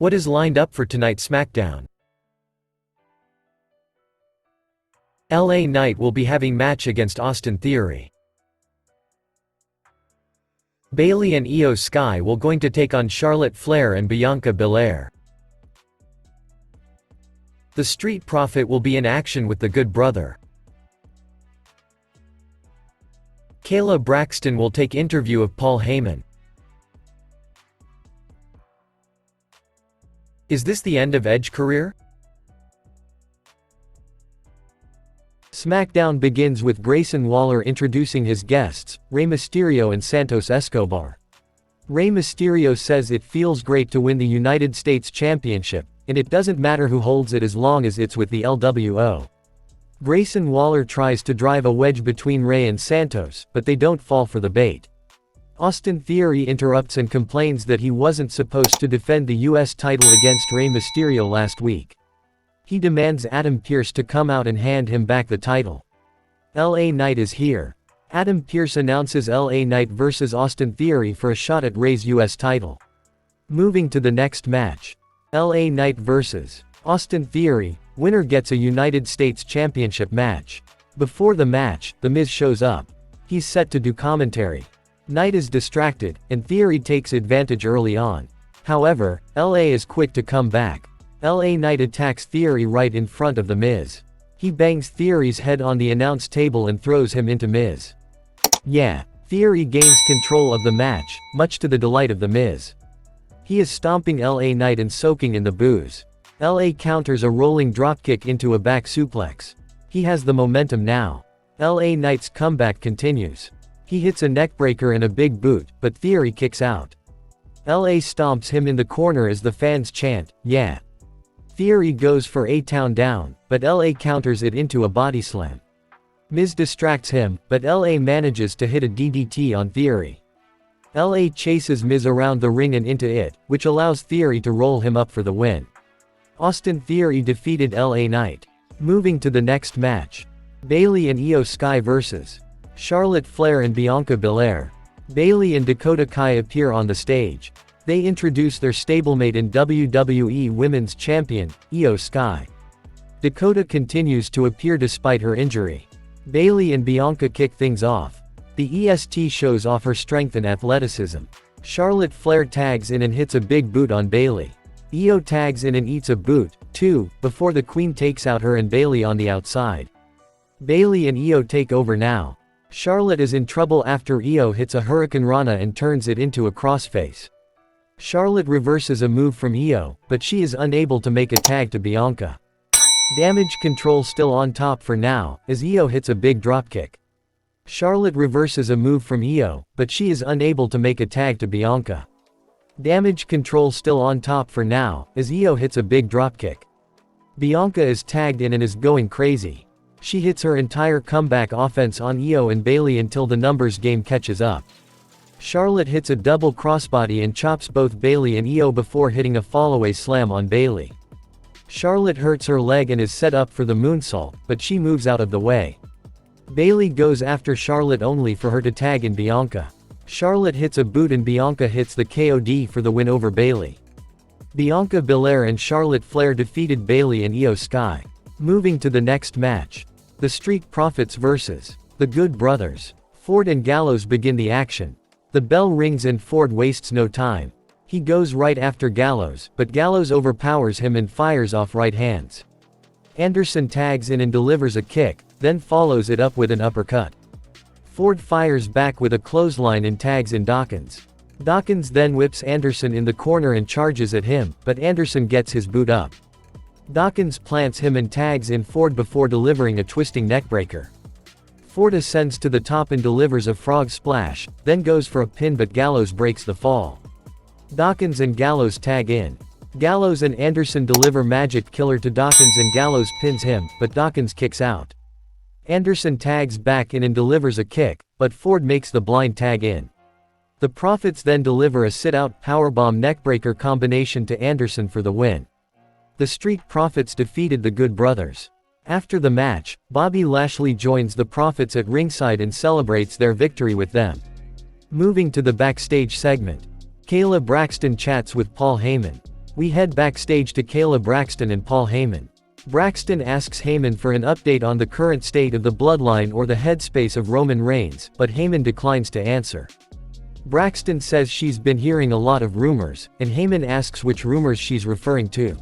What is lined up for tonight's SmackDown? LA Knight will be having match against Austin Theory. Bayley and Io Sky will going to take on Charlotte Flair and Bianca Belair. The Street Profit will be in action with the Good Brother. Kayla Braxton will take interview of Paul Heyman. Is this the end of Edge career? SmackDown begins with Grayson Waller introducing his guests, Rey Mysterio and Santos Escobar. Rey Mysterio says it feels great to win the United States Championship, and it doesn't matter who holds it as long as it's with the LWO. Grayson Waller tries to drive a wedge between Rey and Santos, but they don't fall for the bait. Austin Theory interrupts and complains that he wasn't supposed to defend the US title against Rey Mysterio last week. He demands Adam Pearce to come out and hand him back the title. LA Knight is here. Adam Pearce announces LA Knight vs Austin Theory for a shot at Rey's US title. Moving to the next match. LA Knight vs Austin Theory, winner gets a United States Championship match. Before the match, The Miz shows up. He's set to do commentary. Knight is distracted, and Theory takes advantage early on. However, LA is quick to come back. LA Knight attacks Theory right in front of The Miz. He bangs Theory's head on the announce table and throws him into Miz. Yeah, Theory gains control of the match, much to the delight of The Miz. He is stomping LA Knight and soaking in the booze. LA counters a rolling dropkick into a back suplex. He has the momentum now. LA Knight's comeback continues. He hits a neckbreaker and a big boot, but Theory kicks out. LA stomps him in the corner as the fans chant, "Yeah." Theory goes for a town down, but LA counters it into a body slam. Miz distracts him, but LA manages to hit a DDT on Theory. LA chases Miz around the ring and into it, which allows Theory to roll him up for the win. Austin Theory defeated LA Knight. Moving to the next match. Bayley and Io Sky vs Charlotte Flair and Bianca Belair. Bayley and Dakota Kai appear on the stage. They introduce their stablemate and WWE Women's Champion, Io Sky. Dakota continues to appear despite her injury. Bayley and Bianca kick things off. The EST shows off her strength and athleticism. Charlotte Flair tags in and hits a big boot on Bayley. Io tags in and eats a boot, too, before the Queen takes out her and Bayley on the outside. Bayley and Io take over now. Charlotte is in trouble after Io hits a Hurricane Rana and turns it into a crossface. Charlotte reverses a move from Io, but she is unable to make a tag to Bianca. Damage Control still on top for now, as Io hits a big dropkick. Charlotte reverses a move from Io, but she is unable to make a tag to Bianca. Damage Control still on top for now, as Io hits a big dropkick. Bianca is tagged in and is going crazy. She hits her entire comeback offense on Io and Bayley until the numbers game catches up. Charlotte hits a double crossbody and chops both Bayley and Io before hitting a fallaway slam on Bayley. Charlotte hurts her leg and is set up for the moonsault, but she moves out of the way. Bayley goes after Charlotte only for her to tag in Bianca. Charlotte hits a boot and Bianca hits the KOD for the win over Bayley. Bianca Belair and Charlotte Flair defeated Bayley and Io Sky. Moving to the next match. The Street Profits vs the Good Brothers. Ford and Gallows begin the action. The bell rings and Ford wastes no time. He goes right after Gallows, but Gallows overpowers him and fires off right hands. Anderson tags in and delivers a kick, then follows it up with an uppercut. Ford fires back with a clothesline and tags in Dawkins. Dawkins then whips Anderson in the corner and charges at him, but Anderson gets his boot up. Dawkins plants him and tags in Ford before delivering a twisting neckbreaker. Ford ascends to the top and delivers a frog splash, then goes for a pin but Gallows breaks the fall. Dawkins and Gallows tag in. Gallows and Anderson deliver Magic Killer to Dawkins and Gallows pins him, but Dawkins kicks out. Anderson tags back in and delivers a kick, but Ford makes the blind tag in. The Profits then deliver a sit-out powerbomb neckbreaker combination to Anderson for the win. The Street Profits defeated the Good Brothers. After the match, Bobby Lashley joins the Profits at ringside and celebrates their victory with them. Moving to the backstage segment. Kayla Braxton chats with Paul Heyman. We head backstage to Kayla Braxton and Paul Heyman. Braxton asks Heyman for an update on the current state of the Bloodline or the headspace of Roman Reigns, but Heyman declines to answer. Braxton says she's been hearing a lot of rumors, and Heyman asks which rumors she's referring to.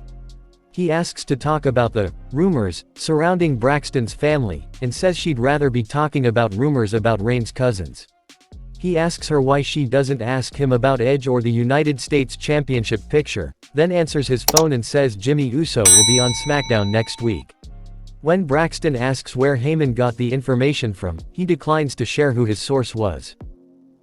He asks to talk about the rumors surrounding Braxton's family, and says she'd rather be talking about rumors about Reigns' cousins. He asks her why she doesn't ask him about Edge or the United States Championship picture, then answers his phone and says Jimmy Uso will be on Smackdown next week. When Braxton asks where Heyman got the information from, he declines to share who his source was.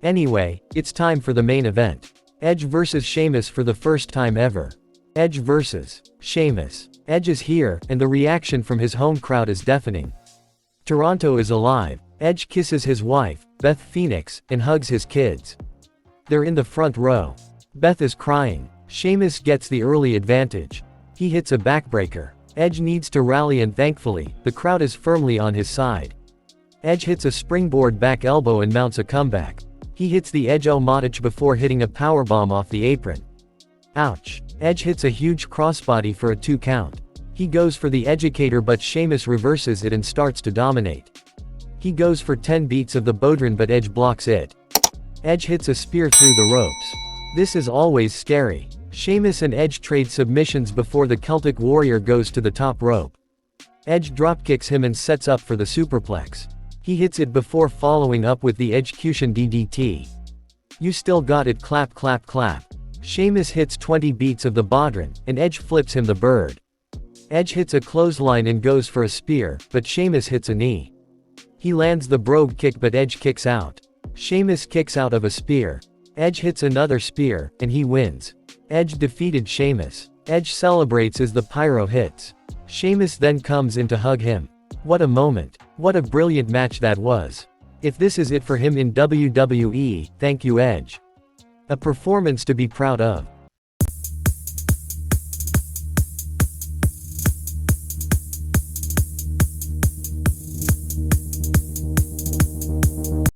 Anyway, it's time for the main event. Edge vs Sheamus for the first time ever. Edge vs Sheamus. Edge is here, and the reaction from his home crowd is deafening. Toronto is alive. Edge kisses his wife, Beth Phoenix, and hugs his kids. They're in the front row. Beth is crying. Sheamus gets the early advantage. He hits a backbreaker. Edge needs to rally and thankfully, the crowd is firmly on his side. Edge hits a springboard back elbow and mounts a comeback. He hits the Edge-o-matic before hitting a powerbomb off the apron. Ouch. Edge hits a huge crossbody for a 2 count. He goes for the educator but Sheamus reverses it and starts to dominate. He goes for 10 beats of the Bodhrán but Edge blocks it. Edge hits a spear through the ropes. This is always scary. Sheamus and Edge trade submissions before the Celtic Warrior goes to the top rope. Edge dropkicks him and sets up for the superplex. He hits it before following up with the Edgecution DDT. You still got it, clap clap clap. Sheamus hits 20 beats of the Bodhrán, and Edge flips him the bird. Edge hits a clothesline and goes for a spear, but Sheamus hits a knee. He lands the brogue kick but Edge kicks out. Sheamus kicks out of a spear. Edge hits another spear, and he wins. Edge defeated Sheamus. Edge celebrates as the pyro hits. Sheamus then comes in to hug him. What a moment. What a brilliant match that was. If this is it for him in WWE, thank you Edge. A performance to be proud of.